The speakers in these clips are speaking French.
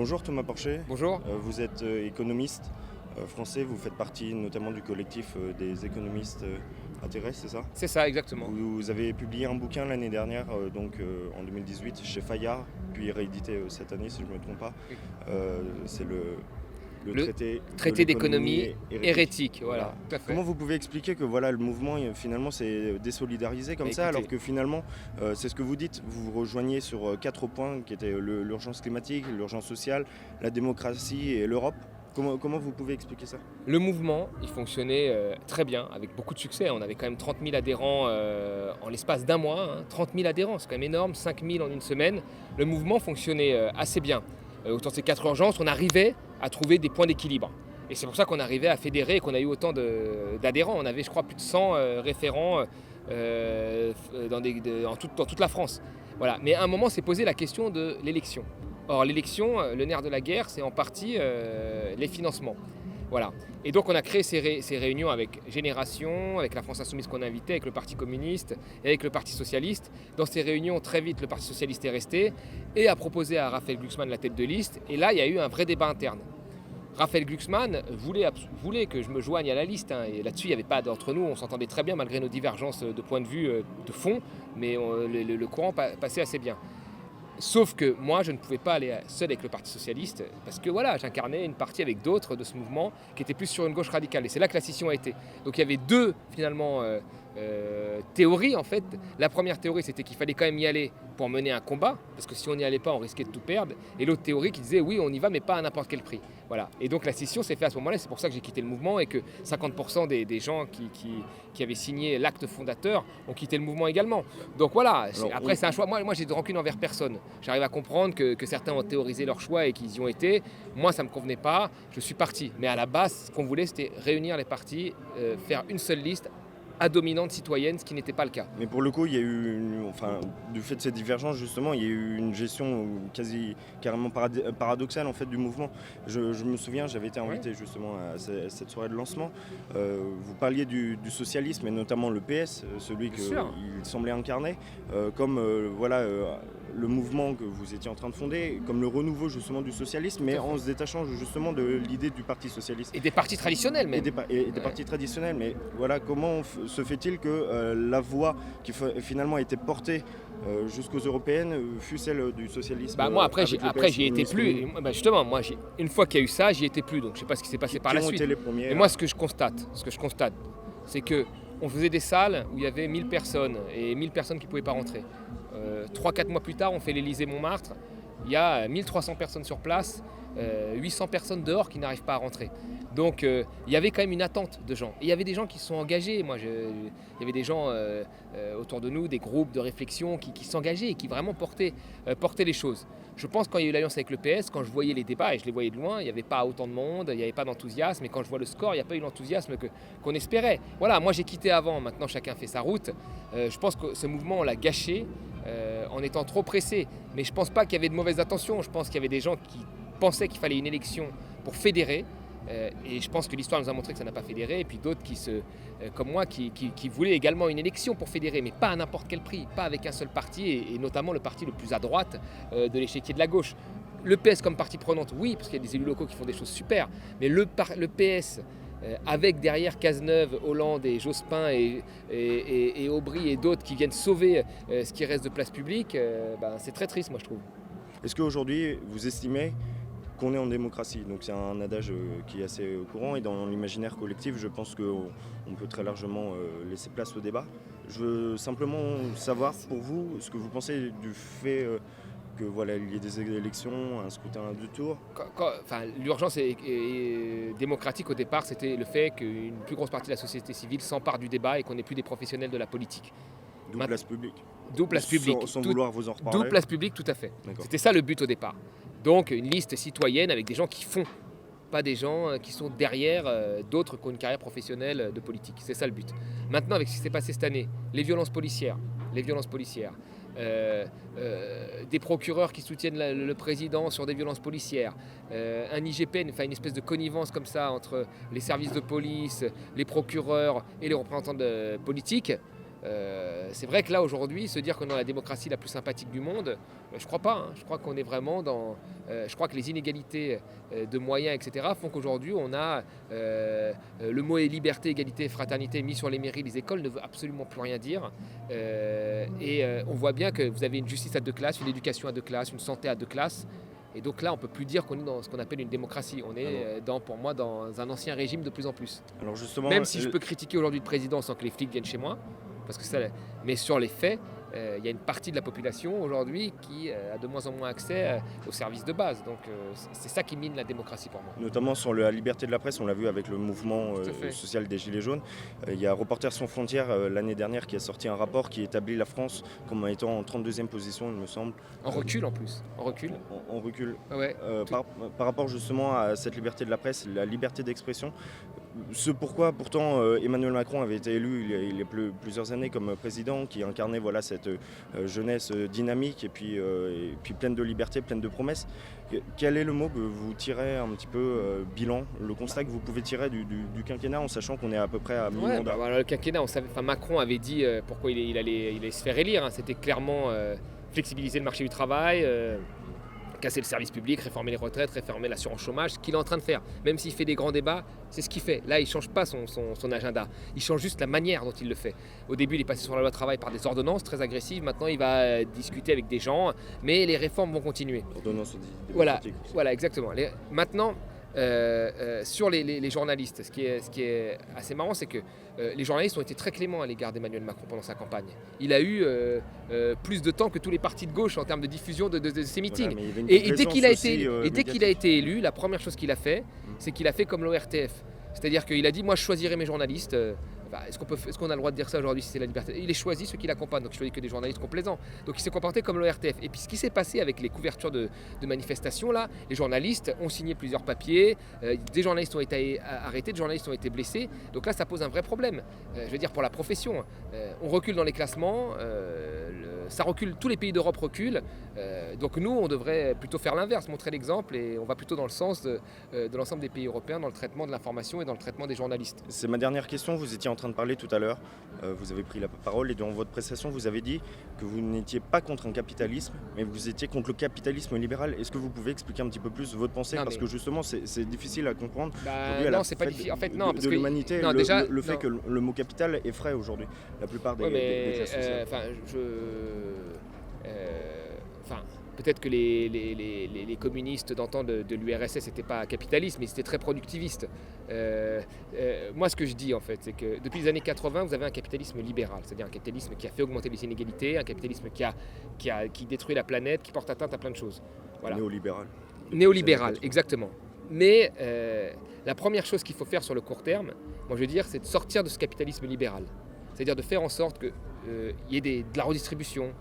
Bonjour Thomas Porcher. Bonjour. Vous êtes économiste français, vous faites partie notamment du collectif des économistes atterrés, c'est ça? C'est ça, exactement. Vous avez publié un bouquin l'année dernière, en 2018, chez Fayard, puis réédité cette année si je ne me trompe pas. Oui. C'est le Le traité d'économie hérétique, voilà, tout à fait. Comment vous pouvez expliquer que le mouvement finalement s'est désolidarisé comme ça, Écoutez. alors que finalement, c'est ce que vous dites, vous vous rejoignez sur 4 points qui étaient l'urgence climatique, l'urgence sociale, la démocratie et l'Europe. Comment vous pouvez expliquer ça? Le mouvement, il fonctionnait très bien, avec beaucoup de succès. On avait quand même 30 000 adhérents en l'espace d'un mois. 30 000 adhérents, c'est quand même énorme, 5 000 en une semaine. Le mouvement fonctionnait assez bien. Autour de ces 4 urgences, on arrivait à trouver des points d'équilibre. Et c'est pour ça qu'on arrivait à fédérer et qu'on a eu autant d'adhérents. On avait, je crois, plus de 100 référents dans toute la France. Voilà. Mais à un moment, s'est posé la question de l'élection. Or, l'élection, le nerf de la guerre, c'est en partie les financements. Voilà. Et donc, on a créé ces réunions avec Génération, avec la France Insoumise qu'on invitait, avec le Parti communiste et avec le Parti socialiste. Dans ces réunions, très vite, le Parti socialiste est resté et a proposé à Raphaël Glucksmann la tête de liste. Et là, il y a eu un vrai débat interne. Raphaël Glucksmann voulait que je me joigne à la liste. Et là-dessus, il n'y avait pas d'entre nous. On s'entendait très bien malgré nos divergences de point de vue de fond. Mais le courant passait assez bien. Sauf que moi, je ne pouvais pas aller seul avec le Parti socialiste parce que voilà, j'incarnais une partie avec d'autres de ce mouvement qui était plus sur une gauche radicale. Et c'est là que la scission a été. Donc il y avait deux finalement théories en fait. La première théorie, c'était qu'il fallait quand même y aller pour mener un combat parce que si on n'y allait pas, on risquait de tout perdre. Et l'autre théorie qui disait oui, on y va, mais pas à n'importe quel prix. Voilà. Et donc la scission s'est faite à ce moment-là. C'est pour ça que j'ai quitté le mouvement et que 50% des gens qui avaient signé l'acte fondateur ont quitté le mouvement également. Donc voilà. Après, c'est un choix. Moi, j'ai de rancune envers personne. J'arrive à comprendre que certains ont théorisé leur choix et qu'ils y ont été. Moi, ça ne me convenait pas. Je suis parti. Mais à la base, ce qu'on voulait, c'était réunir les partis, faire une seule liste à dominante citoyenne, ce qui n'était pas le cas. Mais pour le coup, il y a eu, du fait de ces divergences, justement, il y a eu une gestion carrément paradoxale en fait du mouvement. Je me souviens, j'avais été invité justement à cette soirée de lancement. Vous parliez du socialisme et notamment le PS, celui qu'il semblait incarner, le mouvement que vous étiez en train de fonder, comme le renouveau justement du socialisme, mais en se détachant justement de l'idée du Parti socialiste. Et des partis traditionnels même. Et des partis traditionnels. Mais voilà, comment se fait-il que la voix qui finalement a été portée jusqu'aux européennes fut celle du socialisme? Moi après j'y étais plus. Justement, moi une fois qu'il y a eu ça, j'y étais plus. Donc je sais pas ce qui s'est passé par la suite. Et moi ce que je constate, c'est que on faisait des salles où il y avait 1000 personnes et 1000 personnes qui ne pouvaient pas rentrer. 3-4 mois plus tard, on fait l'Élysée-Montmartre, il y a 1300 personnes sur place, 800 personnes dehors qui n'arrivent pas à rentrer. Donc il y avait quand même une attente de gens. Et il y avait des gens qui se sont engagés. Il y avait des gens autour de nous, des groupes de réflexion qui s'engageaient et qui vraiment portaient les choses. Je pense que quand il y a eu l'alliance avec le PS, quand je voyais les débats, et je les voyais de loin, il n'y avait pas autant de monde, il n'y avait pas d'enthousiasme. Et quand je vois le score, il n'y a pas eu l'enthousiasme qu'on espérait. Voilà, moi j'ai quitté avant, maintenant chacun fait sa route. Je pense que ce mouvement, on l'a gâché en étant trop pressé. Mais je ne pense pas qu'il y avait de mauvaises intentions. Je pense qu'il y avait des gens qui pensaient qu'il fallait une élection pour fédérer. Et je pense que l'histoire nous a montré que ça n'a pas fédéré. Et puis d'autres comme moi qui voulaient également une élection pour fédérer, mais pas à n'importe quel prix, pas avec un seul parti, et notamment le parti le plus à droite de l'échiquier de la gauche. Le PS comme partie prenante, oui, parce qu'il y a des élus locaux qui font des choses super, mais le PS... avec derrière Cazeneuve, Hollande et Jospin et Aubry et d'autres qui viennent sauver ce qui reste de place publique, c'est très triste, moi je trouve. Est-ce qu'aujourd'hui, vous estimez qu'on est en démocratie? Donc c'est un adage qui est assez courant, et dans l'imaginaire collectif, je pense qu'on peut très largement laisser place au débat. Je veux simplement savoir, pour vous, ce que vous pensez du fait que il y ait des élections, un scrutin à 2 tours. L'urgence démocratique au départ, c'était le fait qu'une plus grosse partie de la société civile s'empare du débat et qu'on n'ait plus des professionnels de la politique. Place publique. D'où place publique. Sans vouloir vous en reparler. D'où place publique, tout à fait. C'était ça le but au départ. Donc une liste citoyenne avec des gens qui font, pas des gens qui sont derrière d'autres qui ont une carrière professionnelle de politique. C'est ça le but. Maintenant, avec ce qui s'est passé cette année, les violences policières, des procureurs qui soutiennent le président sur des violences policières, un IGPN, une espèce de connivence comme ça entre les services de police, les procureurs et les représentants politiques. C'est vrai que là aujourd'hui, se dire qu'on est dans la démocratie la plus sympathique du monde, je crois pas. Je crois qu'on est vraiment dans. Je crois que les inégalités de moyens, etc., font qu'aujourd'hui on a le mot liberté, égalité, fraternité mis sur les mairies, les écoles ne veut absolument plus rien dire. On voit bien que vous avez une justice à deux classes, une éducation à deux classes, une santé à deux classes. Et donc là, on ne peut plus dire qu'on est dans ce qu'on appelle une démocratie. On est, pour moi, dans un ancien régime de plus en plus. Alors justement, même si je peux critiquer aujourd'hui le président sans que les flics viennent chez moi, parce que mais sur les faits, il y a une partie de la population aujourd'hui qui a de moins en moins accès aux services de base. Donc c'est ça qui mine la démocratie pour moi. Notamment sur la liberté de la presse, on l'a vu avec le mouvement social des Gilets jaunes. Il y a Reporters sans frontières l'année dernière qui a sorti un rapport qui établit la France comme étant en 32e position, il me semble. En recul en plus. En recul. En recul. Ouais. Par rapport justement à cette liberté de la presse, la liberté d'expression. Ce pourquoi pourtant Emmanuel Macron avait été élu il y a plusieurs années comme président, qui incarnait cette jeunesse dynamique et puis pleine de liberté, pleine de promesses. Quel est le mot que vous tirez un petit peu bilan, le constat que vous pouvez tirer du quinquennat en sachant qu'on est à peu près à mi-mandat? Le quinquennat, Macron avait dit pourquoi il allait se faire élire. C'était clairement flexibiliser le marché du travail, casser le service public, réformer les retraites, réformer l'assurance chômage, ce qu'il est en train de faire. Même s'il fait des grands débats, c'est ce qu'il fait. Là, il ne change pas son agenda. Il change juste la manière dont il le fait. Au début, il est passé sur la loi travail par des ordonnances très agressives. Maintenant, il va discuter avec des gens, mais les réformes vont continuer. Ordonnances voilà, exactement. Maintenant, sur les journalistes, ce qui est assez marrant, c'est que les journalistes ont été très cléments à l'égard d'Emmanuel Macron pendant sa campagne. Il a eu plus de temps que tous les partis de gauche en termes de diffusion de ses meetings. Voilà, et dès qu'il a été élu, la première chose qu'il a fait, c'est qu'il a fait comme l'ORTF. C'est-à-dire qu'il a dit, moi je choisirai mes journalistes. Est-ce qu'on a le droit de dire ça aujourd'hui si c'est la liberté? Il est choisi ceux qui l'accompagnent, donc il choisit que des journalistes complaisants. Donc il s'est comporté comme l'ORTF. Et puis ce qui s'est passé avec les couvertures de manifestations, là, les journalistes ont signé plusieurs papiers, des journalistes ont été arrêtés, des journalistes ont été blessés. Donc là, ça pose un vrai problème, je veux dire, pour la profession. On recule dans les classements, ça recule, tous les pays d'Europe reculent. Donc nous, on devrait plutôt faire l'inverse, montrer l'exemple, et on va plutôt dans le sens de l'ensemble des pays européens dans le traitement de l'information et dans le traitement des journalistes. C'est ma dernière question, vous étiez en train de parler tout à l'heure, vous avez pris la parole et dans votre prestation vous avez dit que vous n'étiez pas contre un capitalisme, mais vous étiez contre le capitalisme libéral. Est-ce que vous pouvez expliquer un petit peu plus votre pensée? Parce que justement c'est difficile à comprendre. Non, c'est pas difficile. En fait, non, parce de l'humanité, déjà, le fait que le mot capital effraie aujourd'hui la plupart des classes sociales. Peut-être que les communistes d'antan de l'URSS n'étaient pas capitalistes, mais c'était très productiviste. Moi, ce que je dis, en fait, c'est que depuis les années 80, vous avez un capitalisme libéral, c'est-à-dire un capitalisme qui a fait augmenter les inégalités, un capitalisme qui détruit la planète, qui porte atteinte à plein de choses. Voilà. Néolibéral, exactement. Mais la première chose qu'il faut faire sur le court terme, moi je veux dire, c'est de sortir de ce capitalisme libéral. C'est-à-dire de faire en sorte qu'il y ait de la redistribution,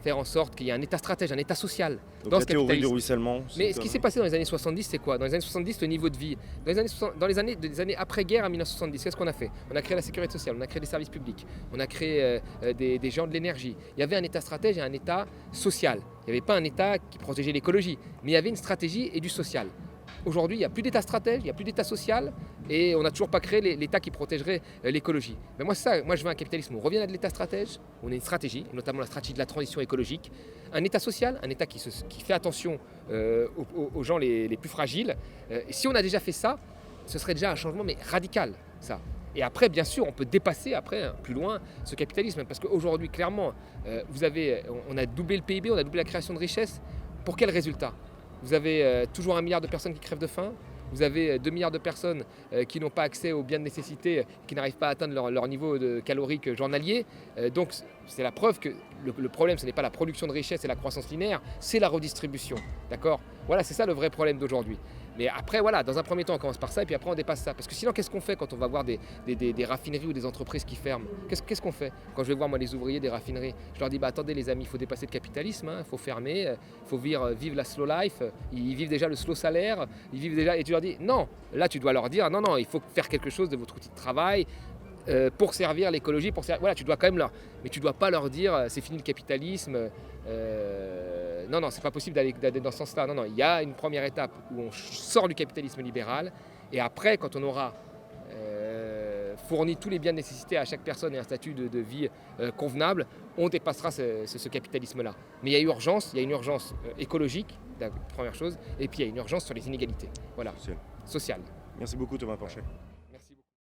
faire en sorte qu'il y ait un État stratège, un État social. Donc la théorie du ruissellement. Mais ce qui s'est passé dans les années 70, c'est quoi? Dans les années 70, le niveau de vie. Dans les années après-guerre, à 1970, qu'est-ce qu'on a fait? On a créé la sécurité sociale, on a créé des services publics, on a créé des géants de l'énergie. Il y avait un État stratège et un État social. Il n'y avait pas un État qui protégeait l'écologie, mais il y avait une stratégie et du social. Aujourd'hui, il n'y a plus d'État stratège, il n'y a plus d'État social, et on n'a toujours pas créé l'État qui protégerait l'écologie. Mais moi, c'est ça. Moi, je veux un capitalisme où on revient à de l'État stratège, où on a une stratégie, notamment la stratégie de la transition écologique, un État social, un État qui fait attention aux gens les plus fragiles. Et si on a déjà fait ça, ce serait déjà un changement, mais radical, ça. Et après, bien sûr, on peut dépasser plus loin ce capitalisme, parce qu'aujourd'hui, clairement, on a doublé le PIB, on a doublé la création de richesses. Pour quel résultat? Vous avez toujours 1 milliard de personnes qui crèvent de faim, vous avez 2 milliards de personnes qui n'ont pas accès aux biens de nécessité, qui n'arrivent pas à atteindre leur niveau calorique journalier. Donc c'est la preuve que le problème, ce n'est pas la production de richesse et la croissance linéaire, c'est la redistribution. D'accord? Voilà, c'est ça le vrai problème d'aujourd'hui. Mais après, voilà, dans un premier temps, on commence par ça et puis après, on dépasse ça. Parce que sinon, qu'est-ce qu'on fait quand on va voir des raffineries ou des entreprises qui ferment? Qu'est-ce qu'on fait? Quand je vais voir, moi, les ouvriers des raffineries, je leur dis, attendez les amis, il faut dépasser le capitalisme, il faut fermer, il faut vivre la slow life, ils vivent déjà le slow salaire, ils vivent déjà... Et tu leur dis, non, là, tu dois leur dire, non, il faut faire quelque chose de votre outil de travail, pour servir l'écologie, voilà, tu dois quand même mais tu dois pas leur dire c'est fini le capitalisme. Non, c'est pas possible d'aller dans ce sens-là. Non, il y a une première étape où on sort du capitalisme libéral, et après, quand on aura fournit tous les biens de nécessité à chaque personne et un statut de vie convenable, on dépassera ce capitalisme-là. Mais il y a urgence, il y a une urgence écologique, la première chose, et puis il y a une urgence sur les inégalités, voilà, sociales. Merci beaucoup Thomas Porcher.